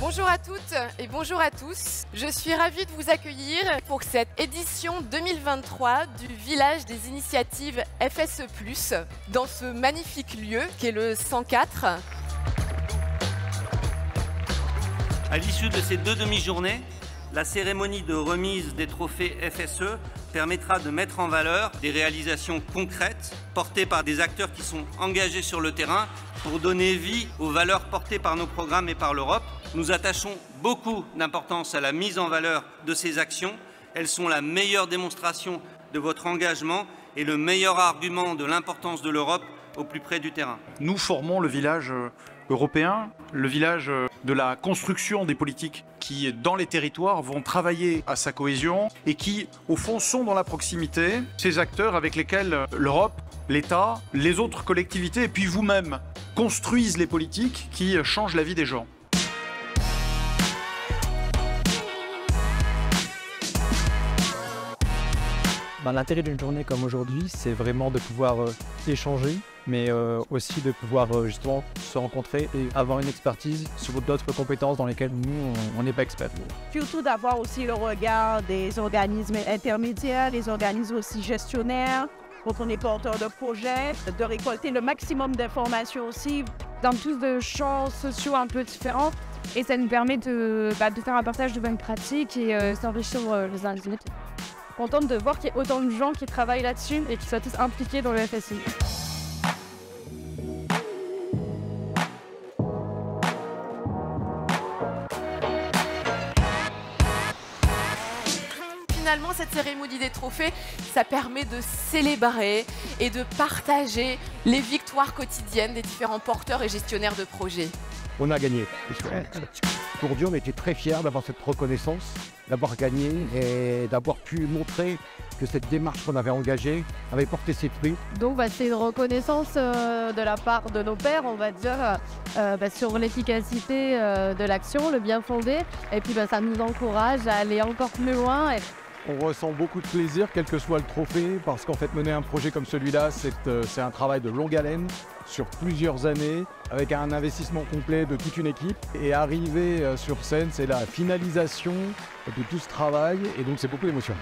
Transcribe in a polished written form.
Bonjour à toutes et bonjour à tous. Je suis ravie de vous accueillir pour cette édition 2023 du Village des Initiatives FSE+, dans ce magnifique lieu qui est le 104. À l'issue de ces 2 demi-journées, la cérémonie de remise des trophées FSE permettra de mettre en valeur des réalisations concrètes portées par des acteurs qui sont engagés sur le terrain pour donner vie aux valeurs portées par nos programmes et par l'Europe. Nous attachons beaucoup d'importance à la mise en valeur de ces actions. Elles sont la meilleure démonstration de votre engagement et le meilleur argument de l'importance de l'Europe au plus près du terrain. Nous formons le village européen, le village de la construction des politiques qui, dans les territoires, vont travailler à sa cohésion et qui, au fond, sont dans la proximité, ces acteurs avec lesquels l'Europe, l'État, les autres collectivités et puis vous-même construisent les politiques qui changent la vie des gens. L'intérêt d'une journée comme aujourd'hui, c'est vraiment de pouvoir échanger, mais aussi de pouvoir justement se rencontrer et avoir une expertise sur d'autres compétences dans lesquelles nous, on n'est pas experts. Surtout d'avoir aussi le regard des organismes intermédiaires, des organismes aussi gestionnaires, quand on est porteur de projet, de récolter le maximum d'informations aussi dans tous de champs sociaux un peu différents. Et ça nous permet de faire un partage de bonnes pratiques et s'enrichir les uns les autres. Contente de voir qu'il y a autant de gens qui travaillent là-dessus et qui soient tous impliqués dans le FSI. Finalement, cette cérémonie des trophées, ça permet de célébrer et de partager les victoires quotidiennes des différents porteurs et gestionnaires de projets. On a gagné. Aujourd'hui, on était très fiers d'avoir cette reconnaissance, d'avoir gagné et d'avoir pu montrer que cette démarche qu'on avait engagée avait porté ses fruits. Donc c'est une reconnaissance de la part de nos pairs, on va dire, sur l'efficacité de l'action, le bien fondé. Et puis ça nous encourage à aller encore plus loin. On ressent beaucoup de plaisir, quel que soit le trophée, parce qu'en fait, mener un projet comme celui-là, c'est un travail de longue haleine, sur plusieurs années, avec un investissement complet de toute une équipe. Et arriver sur scène, c'est la finalisation de tout ce travail, et donc c'est beaucoup d'émotion.